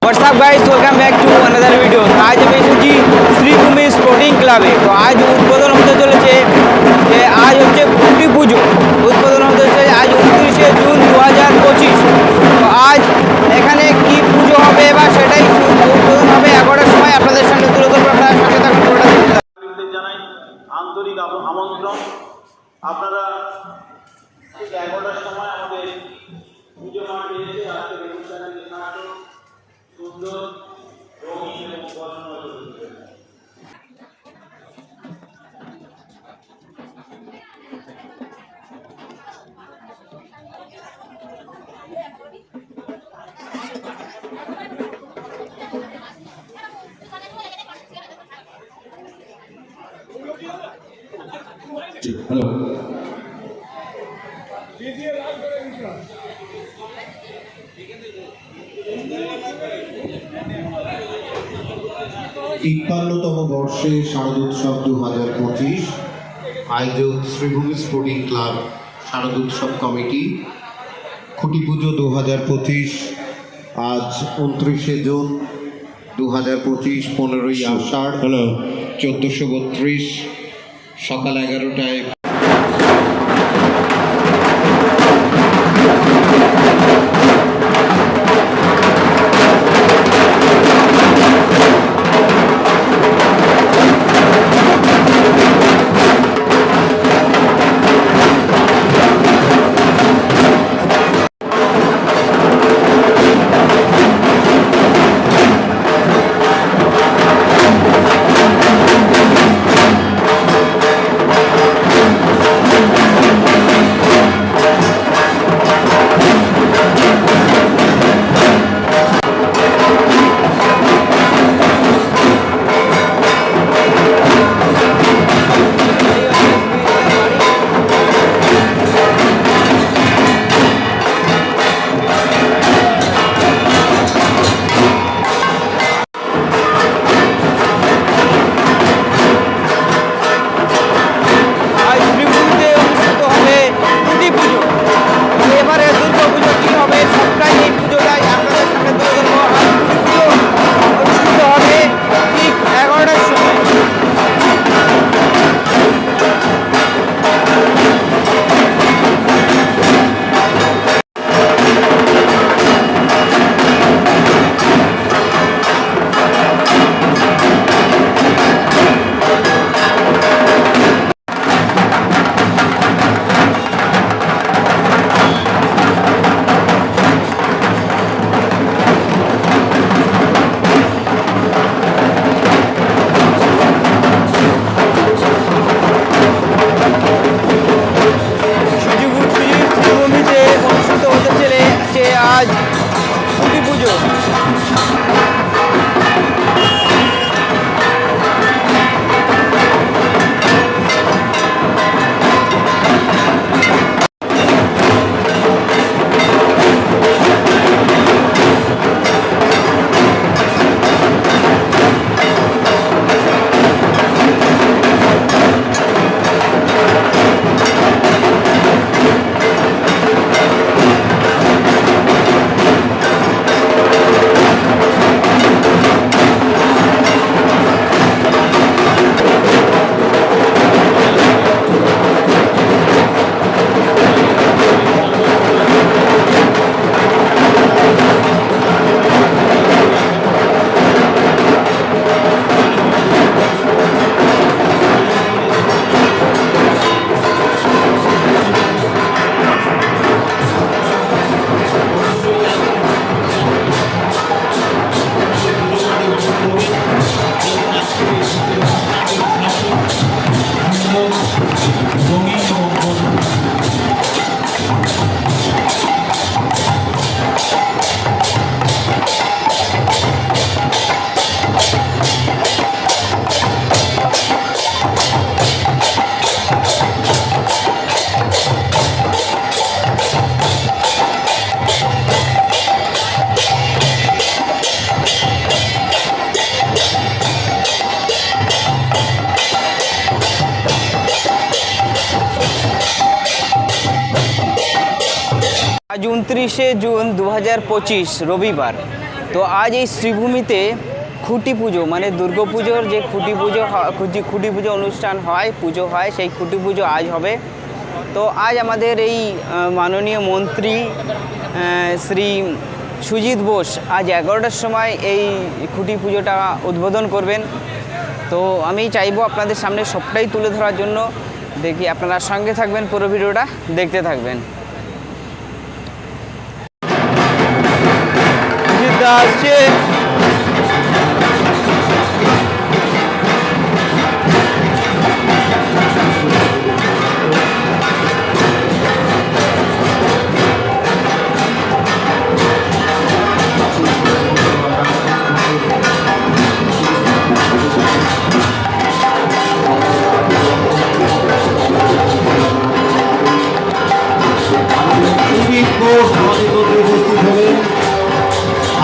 WhatsApp guys, welcome back to another video. আজ আমি এসেছি শ্রীভূমি স্পোর্টিং ক্লাবে। তো আজ উদ্বোধন হতে চলেছে যে আজ হচ্ছে খুঁটি পুজো। উদ্বোধন হতে চলেছে আজ 29শে জুন 2025। তো আজ এখানে কি পুজো হবে বা সেটাই উদ্বোধন হবে 11টার সময়। আপনাদের সামনে তুলে ধরবো, আপনারা সাথে থাকুন। পুরোটা দেখতে থাকুন। জানাই আন্তরিক আমন্ত্রণ। আপনারা ঠিক 11টার সময় আমাদের পুজো মাঠে এসে আজকের অনুষ্ঠানে থাকুন। সুন্দর রঙিন এবং বর্ণময় হ্যালো, তিপ্পান্নতম বর্ষে শারদোৎসব 2025 আয়োজক শ্রীভূমি স্পোর্টিং ক্লাব শারদোৎসব কমিটি খুঁটি পুজো 2025 আজ 29শে জুন 2025 15ই আষাঢ় 1432 সকাল 11টায় আজ 29শে জুন 2025 রবিবার। তো আজ এই শ্রীভূমিতে খুঁটি পুজো মানে দুর্গাপুজোর যে খুঁটি পুজো অনুষ্ঠান হয়, পুজো হয়, সেই খুঁটি পুজো আজ হবে। তো আজ আমাদের এই মাননীয় মন্ত্রী শ্রী সুজিত বোস আজ 11টার সময় এই খুঁটি পুজোটা উদ্বোধন করবেন। তো আমি চাইবো আপনাদের সামনে সবটাই তুলে ধরার জন্য। দেখি আপনারা সঙ্গে থাকবেন, পুরো ভিডিওটা দেখতে থাকবেন। আসছে সুজিত ঘোষ আমাদের মধ্যে উপস্থিত হলেন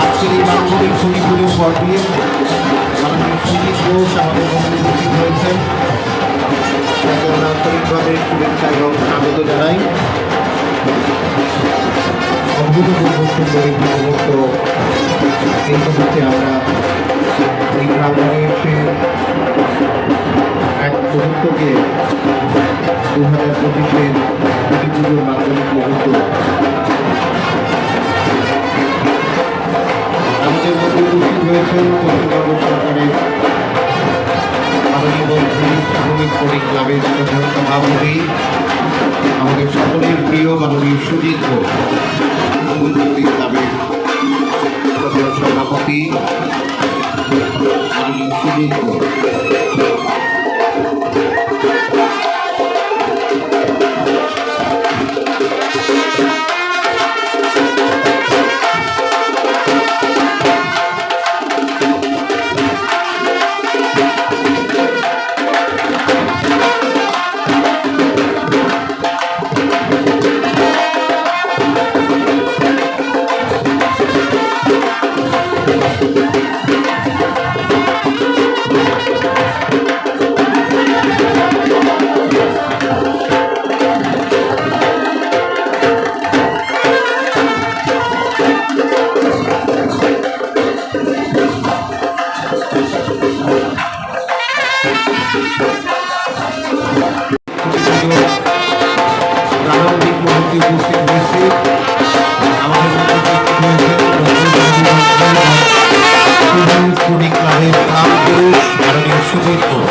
আজকের এই মানবিক খুঁটি পুজোর পর্বে। মাননীয় সুজিত ঘোষ আমাদের মধ্যে উপস্থিত হয়েছেন, তাকে আমরা আন্তরিকভাবে শুভেচ্ছা এবং স্বাগত জানাই। অভূতপূর্ব সুন্দর একটি মুহূর্ত এই মুহূর্তে আমরা এই প্রাঙ্গণে এসে এক মুহূর্তকে 2025-এর খুঁটি পুজোর মাধ্যমিক মুহূর্ত আমাদের মধ্যে উপস্থিত হয়েছেন পশ্চিমবঙ্গ সরকারের মাননীয় মন্ত্রী শ্রীভূমি স্পোর্টিং ক্লাবের প্রধান সভাপতি, আমাদের সকলের প্রিয় মাননীয় সুজিত ঘোষ, শ্রীভূমি স্পোর্টিং ক্লাবের প্রধান সভাপতি মাননীয় সুজিত ঘোষ। প্রারম্ভিক মুহূর্তে উপস্থিত হয়েছে আমাদের মধ্যে স্পোর্টিং ক্লাবের প্রাণপুরুষ মাননীয় সুজিত ঘোষ।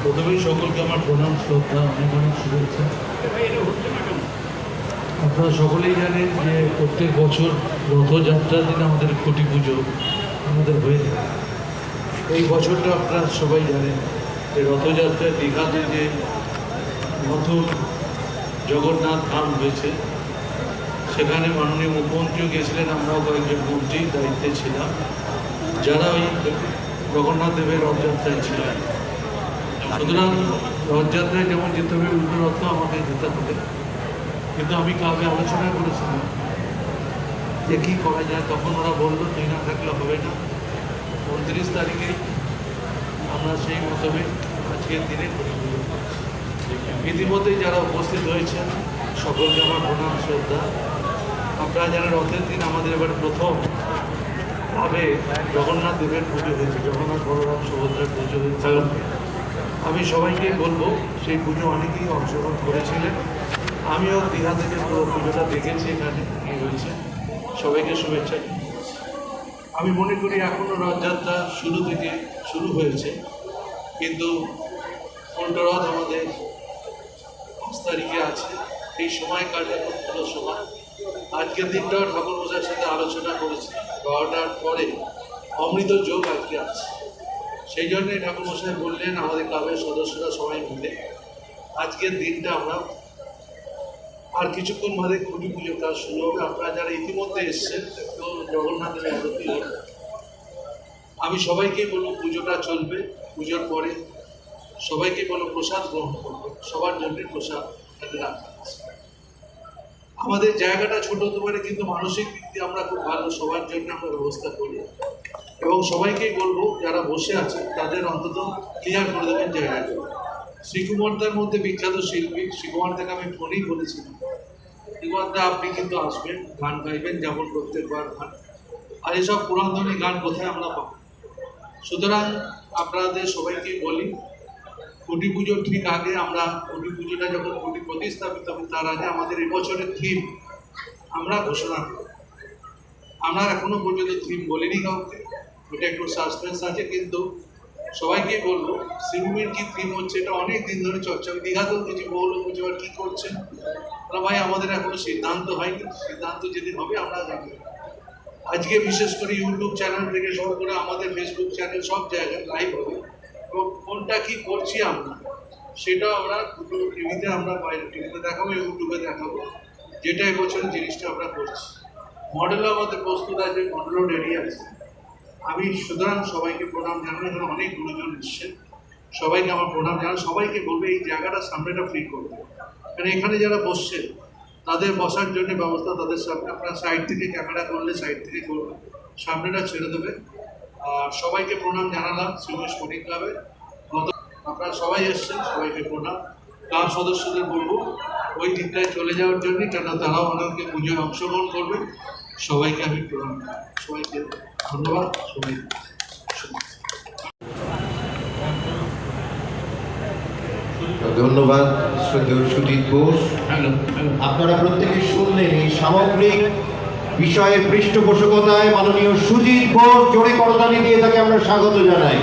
প্রথমেই সকলকে আমার প্রণাম, শ্রদ্ধা, অনেক অনেক শুভেচ্ছা। আপনারা সকলেই জানেন যে প্রত্যেক বছর রথযাত্রার দিন আমাদের খুঁটি পুজো আমাদের হয়ে যায়। এই বছরটা আপনারা সবাই জানেন যে রথযাত্রায় দীঘাতে যে নতুন জগন্নাথ ধাম হয়েছে, সেখানে মাননীয় মুখ্যমন্ত্রীও গিয়েছিলেন, আমরাও কয়েকজন মন্ত্রী দায়িত্বে ছিলাম, যারা ওই জগন্নাথ দেবের রথযাত্রায় ছিলেন। সুতরাং রথযাত্রায় যেমন যেতে হবে, উল্টো রথ আমাকে যেতে হবে। কিন্তু আমি ক্লাবে আলোচনা করেছিলাম যে কী করা যায়। তখন ওরা বললো তুই না থাকলে হবে না, 29 তারিখে আমরা সেই মতভেদ আজকের দিনে করি। ইতিমধ্যেই যারা উপস্থিত হয়েছেন সকলকে আমার প্রণাম, শ্রদ্ধা। আপনারা জানেন রথের দিন আমাদের এবার প্রথম ভাবে জগন্নাথ দেবের পুজো হয়েছে, জগন্নাথ বলরাম সুভদ্রার পুজো হয়েছে। আমি সবাইকে বলবো সেই পুজো অনেকেই অংশগ্রহণ করেছিলেন। আমিও দীঘা থেকে পুরো পুজোটা দেখেছি, এখানে কী হয়েছে। সবাইকে শুভেচ্ছা। আমি মনে করি এখনও রথযাত্রা শুরু থেকে শুরু হয়েছে, কিন্তু উল্টো রথ আমাদের 5 তারিখে আছে। এই সময়কালটা খুব ভালো সময়, আজকের দিনটাও ঠাকুর মশাইয়ের সাথে আলোচনা করেছি, 12টার পরে অমৃত যোগ আজকে আছে। সেই জন্যই ঠাকুর মশাই বললেন আমাদের ক্লাবের সদস্যরা সবাই মিলে আজকের দিনটা আমরা আর কিছুক্ষণ বাদে খুঁটি পুজো কাজ শুরু হবে। আপনারা যারা ইতিমধ্যে এসছেন তো জগন্নাথের আরতি হবে। আমি সবাইকে বলবো পুজোটা চলবে, পুজোর পরে সবাইকে বলবো প্রসাদ গ্রহণ করবে, সবার জন্য প্রসাদ রাখা আছে। আমাদের জায়গাটা ছোট হতে পারে কিন্তু মানসিক দিক দিয়ে আমরা খুব ভালো, সবার জন্য আমরা ব্যবস্থা করি এবং সবাইকেই বলবো যারা বসে আছে তাদের অন্তত ক্লিয়ার করে দেবেন জায়গাটা। শ্রীকুমারদার মধ্যে বিখ্যাত শিল্পী শ্রীকুমার থেকে আমি ফোনেই বলেছিলাম, শ্রীকুমারদা আপনি কিন্তু আসবেন, গান গাইবেন যেমন প্রত্যেকবার গান, আর এসব পুরাতনী গান কোথায় আমরা পাবো। সুতরাং আপনাদের সবাইকে বলি খুঁটি পুজোর ঠিক আগে আমরা খুঁটি পুজোটা যখন খুঁটি প্রতিস্থাপিত হবে তার আগে আমাদের এবছরের থিম আমরা ঘোষণা করব। আমরা এখনো পর্যন্ত থিম বলিনি কাউকে, ওটা একটু সাসপেন্স আছে, কিন্তু সবাইকে বলবো শ্রীভূমির কি থিম হচ্ছে এটা অনেক দিন ধরে চর্চা। দীঘাতেও কিছু বহু কিছু আর কী করছেন ভাই, আমাদের এখনো সিদ্ধান্ত হয়নি, সিদ্ধান্ত যেদিন হবে আমরা জানি। আজকে বিশেষ করে ইউটিউব চ্যানেল থেকে শুরু করে আমাদের ফেসবুক চ্যানেল সব জায়গায় লাইভ হবে এবং কোনটা কী করছি আমরা সেটাও আমরা দুটো টিভিতে আমরা বাইরে টিভিতে দেখাবো, ইউটিউবে দেখাবো, যেটা এবছর জিনিসটা আমরা করছি। মডেলও আমাদের প্রস্তুত আছে, মডেলও রেডি আছে। আমি সুতরাং সবাইকে প্রণাম জানাই, এখানে অনেক গুরুজন এসছেন, সবাইকে আমার প্রণাম জানাই। সবাইকে বলবে এই জায়গাটা সামনেটা ফ্রি করবে, কারণ এখানে যারা বসছেন তাদের বসার জন্য ব্যবস্থা তাদের সামনে, আপনারা সাইড থেকে ক্যামেরা করলে সাইড থেকে করবেন, সামনেটা ছেড়ে দেবে। আর সবাইকে প্রণাম জানালাম শ্রীভূমি স্পোর্টিং ক্লাবে, আপনারা সবাই এসছেন, সবাইকে প্রণাম। ক্লাব সদস্যদের বলবো ওই দিকটায় চলে যাওয়ার জন্যই, কেন তারাও অনেকে পুজোয় অংশগ্রহণ করবে। সবাইকে আমি প্রণাম, সবাইকে ধন্যবাদ, সবাই ধন্যবাদ শ্রদ্ধেয় সুজিত বোস। আপনারা প্রত্যেকে শুনলেন এই সামগ্রিক বিষয়ের পৃষ্ঠপোষকতায় মাননীয় সুজিত বোস, জোরে করতালি দিয়ে তাকে আমরা স্বাগত জানাই।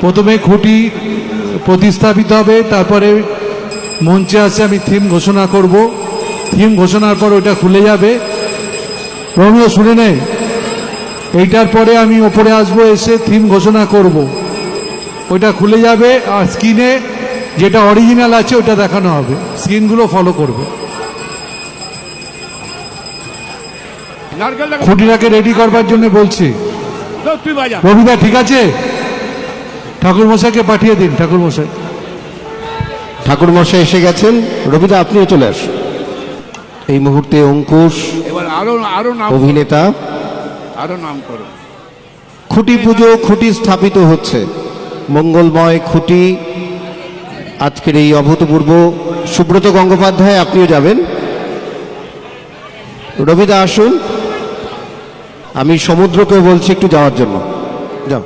প্রথমে খুঁটি প্রতিস্থাপিত হবে, তারপরে মঞ্চে আসে আমি থিম ঘোষণা করব। থিম ঘোষণার পর ওটা খুলে যাবে। রমিও শুনে নে, এইটার পরে আমি ওপরে আসবো, এসে থিম ঘোষণা করব, ওইটা খুলে যাবে আর স্ক্রিনে যেটা অরিজিনাল আছে ওটা দেখানো হবে, স্ক্রিনগুলো ফলো করবে। খুঁটিটাকে রেডি করবার জন্য বলছি। রবিদা ঠিক আছে, ঠাকুরমশাইকে পাঠিয়ে দিন। ঠাকুরমশাই এসে গেছেন, রবিদা আপনিও চলে আসুন। এই মুহূর্তে অঙ্কুশ অভিনেতা নাম করো। খুঁটি পুজো, খুঁটি স্থাপিত হচ্ছে, মঙ্গলময় খুঁটি। আজকের এই অভূতপূর্ব, সুব্রত গঙ্গোপাধ্যায় আপনিও যাবেন। রবিদা আসুন, আমি সমুদ্রকেও বলছি একটু যাওয়ার জন্য, যাও।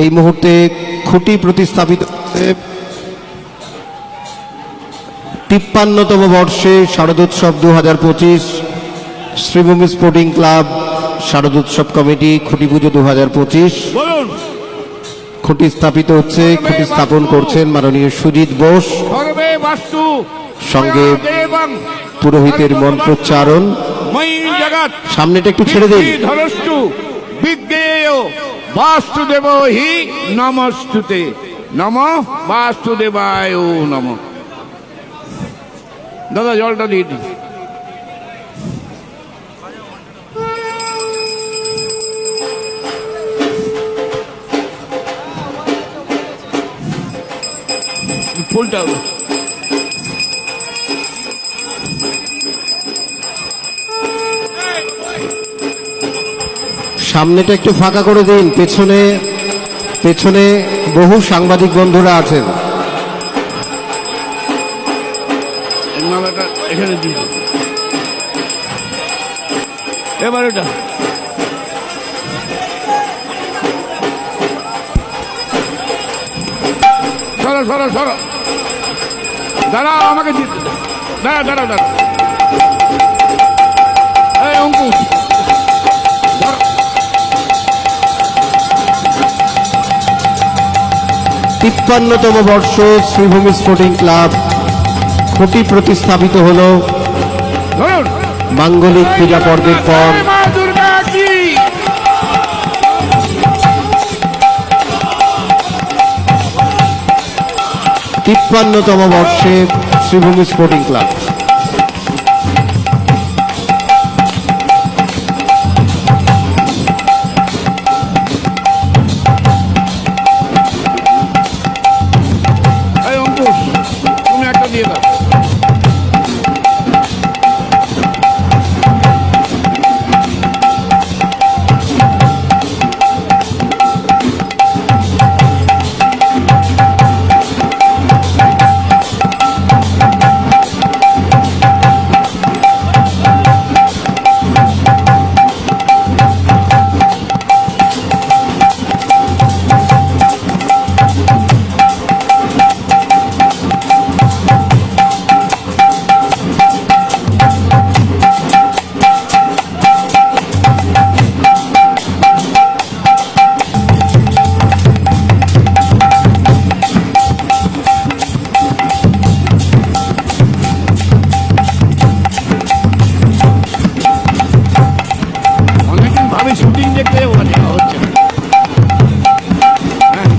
এই মুহূর্তে খুঁটি প্রতিস্থাপিত 53তম বর্ষে শারদোৎসব 2025, শ্রীভূমি স্পোর্টিং ক্লাব শারদোৎসব কমিটি খুঁটি পুজো 2025। খুঁটি স্থাপিত হচ্ছে, খুঁটি স্থাপন করছেন মাননীয় সুজিত বোস, সঙ্গে পুরোহিতের মন্ত্রোচ্চারণ। সামনেটা একটু ছেড়ে দিন। বাস্তুদেব হি নমস্তুতে, নম বাস্তুদেবায় নম। দাদা জলটা দিয়ে দিন। ফুলটা সামনেটা একটু ফাঁকা করে দিন, পেছনে পেছনে বহু সাংবাদিক বন্ধুরা আছেন। এই মালাটা এখানে দিয়ে দাও। এবার এটা সরো সরো সরো, দাঁড়াও, আমাকে দিতে দাও। দাঁড়া দাঁড়া দাঁড়া, এই অঙ্কুশ ধরো। 53তম বর্ষ শ্রীভূমি স্পোর্টিং ক্লাব খুঁটি প্রতিস্থাপিত হলো ধরুন, মাঙ্গলিক পূজা পর্বের পর। মা দুর্গা কি 53তম বর্ষে শ্রীভূমি স্পোর্টিং ক্লাব। এই অঙ্কুশ, তুমি একটা দিয়ে দাও। অনেকদিন ভাবে শুটিং দেখতে ওখানে হচ্ছে না। হ্যাঁ।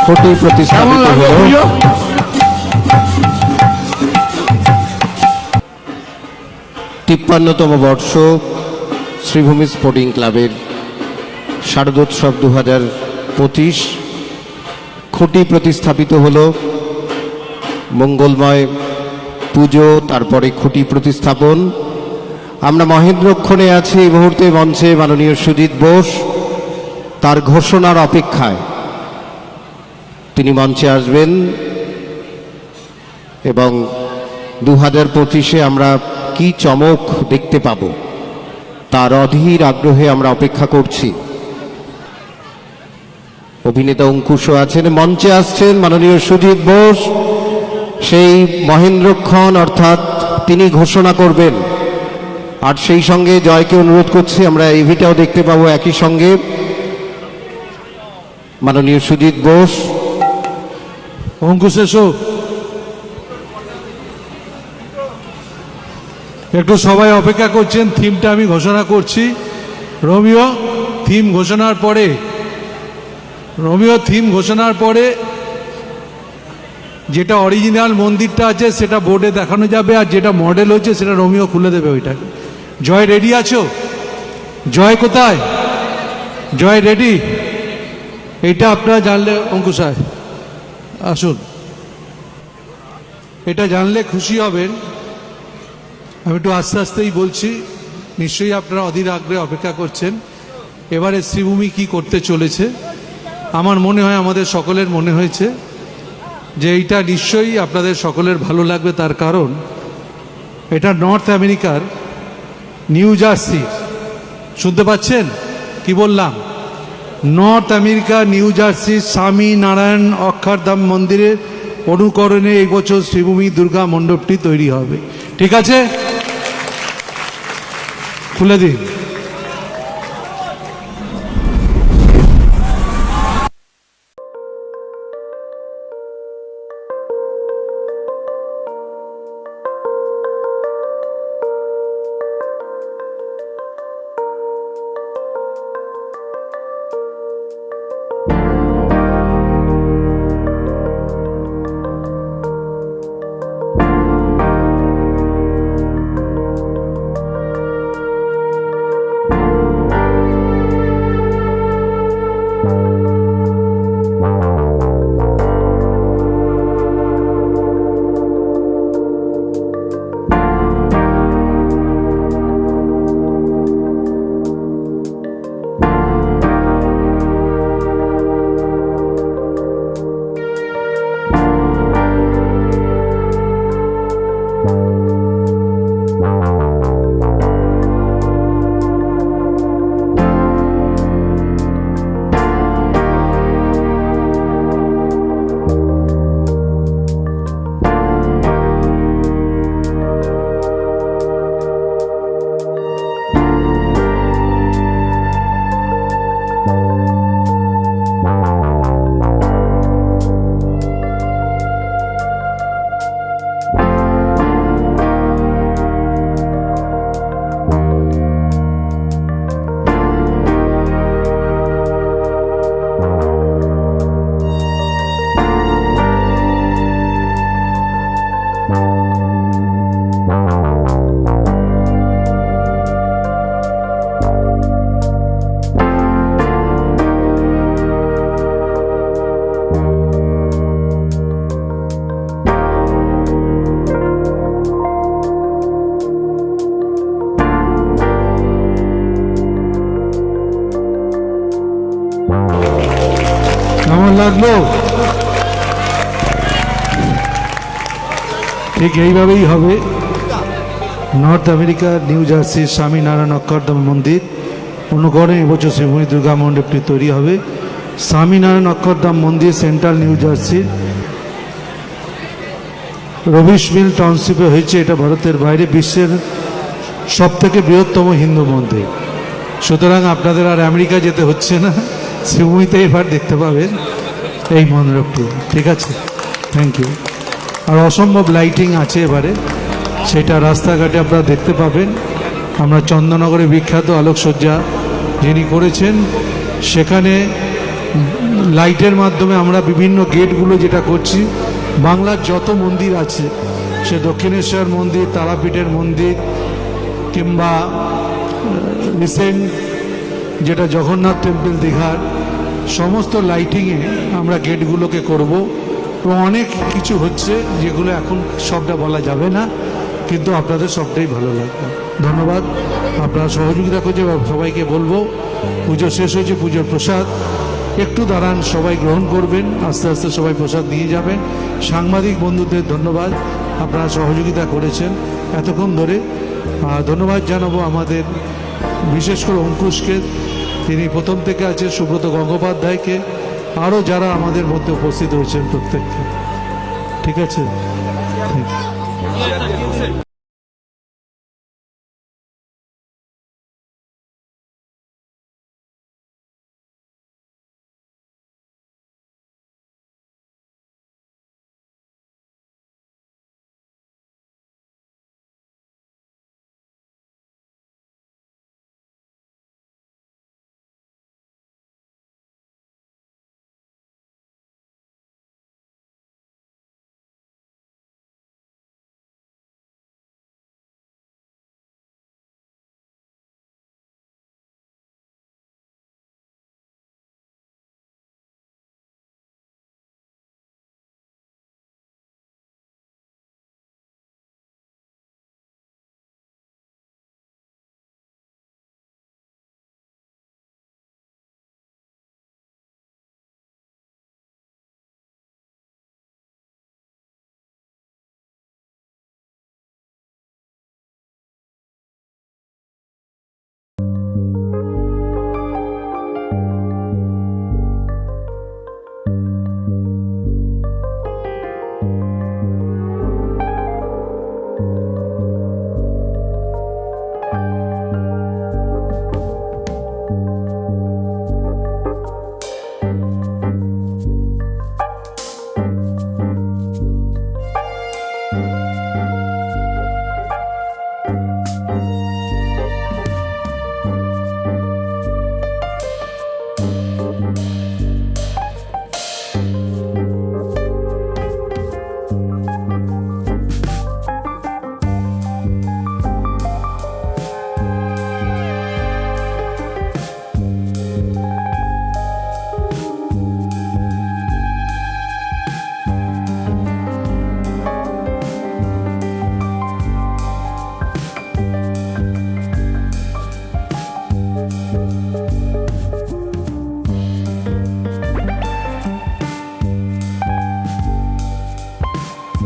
খুঁটি কেমন প্রতিস্থাপিত লাগলো হলো পুজো? তিপ্পান্নতম বর্ষ শ্রীভূমি স্পোর্টিং ক্লাবের শারদোৎসব 2025। খুঁটি প্রতিস্থাপিত হলো, মঙ্গলময় পুজো, তারপরে খুঁটি প্রতিস্থাপন। আমরা মহেন্দ্রক্ষণে আছি এই মুহূর্তে মঞ্চে মাননীয় সুজিত বোস, তার ঘোষণার অপেক্ষায়। তিনি মঞ্চে আসবেন এবং 2025-এ আমরা কি চমক দেখতে পাব তার অধীর আগ্রহে আমরা অপেক্ষা করছি। অভিনেতা অঙ্কুশও আছেন, মঞ্চে আসছেন মাননীয় সুজিত বোস, সেই মহেন্দ্রক্ষণ অর্থাৎ তিনি ঘোষণা করবেন। আর সেই সঙ্গে জয়কে অনুরোধ করছি, আমরা এভিটাও দেখতে পাবো একই সঙ্গে। মাননীয় সুজিত বোস, অঙ্কুশ এসো, একটু সবাই অপেক্ষা করছেন, থিমটা আমি ঘোষণা করছি। রোমিও থিম ঘোষণার পরে যেটা অরিজিনাল মন্দিরটা আছে সেটা বোর্ডে দেখানো যাবে, আর যেটা মডেল হচ্ছে সেটা রোমিও খুলে দেবে ওইটাকে। জয় রেডি আছো? জয় কোথায়? জয় রেডি? এটা আপনারা জানলে, অঙ্কুশায় আসুন, এটা জানলে খুশি হবেন। আমি একটু আস্তে আস্তেই বলছি, নিশ্চয়ই আপনারা অধীর আগ্রহে অপেক্ষা করছেন এবারে শ্রীভূমি কি করতে চলেছে। আমার মনে হয়, আমাদের সকলের মনে হয়েছে যে এইটা নিশ্চয়ই আপনাদের সকলের ভালো লাগবে, তার কারণ এটা নর্থ আমেরিকার নিউ জার্সি, শুনতে পাচ্ছেন কি বললাম? নর্থ আমেরিকা নিউ জার্সি স্বামী নারায়ণ অক্ষরধাম মন্দিরের অনুকরণে এই বছর শ্রীভূমি দুর্গা মণ্ডপটি তৈরি হবে। ঠিক আছে, খুলে দিন। কেমন লাগলো? ঠিক এইভাবেই হবে। নর্থ আমেরিকার নিউ জার্সির স্বামীনারায়ণ অক্ষরধাম মন্দির অনুকরণে এবছর শ্রীভূমি দুর্গা মণ্ডপটি তৈরি হবে। স্বামীনারায়ণ অক্ষরধাম মন্দির সেন্ট্রাল নিউ জার্সির রবিশ মিল টাউনশিপে হয়েছে। এটা ভারতের বাইরে বিশ্বের সবথেকে বৃহত্তম হিন্দু মন্দির। সুতরাং আপনাদের আর আমেরিকা যেতে হচ্ছে না, শ্রীভূমিতে এবার দেখতে পাবেন এই মণ্ডপটি। ঠিক আছে, থ্যাংক ইউ। আর অসম্ভব লাইটিং আছে এবারে, সেটা রাস্তাঘাটে আপনারা দেখতে পাবেন। আমরা চন্দননগরে বিখ্যাত আলোকসজ্জা যিনি করেছেন, সেখানে লাইটের মাধ্যমে আমরা বিভিন্ন গেটগুলো যেটা করছি, বাংলার যত মন্দির আছে, সে দক্ষিণেশ্বর মন্দির, তারাপীঠের মন্দির, কিংবা রিসেন্ট যেটা জগন্নাথ টেম্পল দীঘার, সমস্ত লাইটিংয়ে আমরা গেটগুলোকে করব। এবং অনেক কিছু হচ্ছে যেগুলো এখন সবটা বলা যাবে না, কিন্তু আপনাদের সবটাই ভালো লাগবে। ধন্যবাদ, আপনারা সহযোগিতা করছে। সবাইকে বলবো, পুজো শেষ হয়েছে, পুজোর প্রসাদ একটু দাঁড়ান, সবাই গ্রহণ করবেন, আস্তে আস্তে সবাই প্রসাদ নিয়ে যাবেন। সাংবাদিক বন্ধুদের ধন্যবাদ, আপনারা সহযোগিতা করেছেন এতক্ষণ ধরে। ধন্যবাদ জানাবো আমাদের বিশেষ করে অঙ্কুশকে, তিনি প্রথম থেকে আছে, সুব্রত গঙ্গোপাধ্যায়কে, আরও যারা আমাদের মধ্যে উপস্থিত হয়েছেন প্রত্যেককে। ঠিক আছে, থ্যাংক ইউ।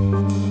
Thank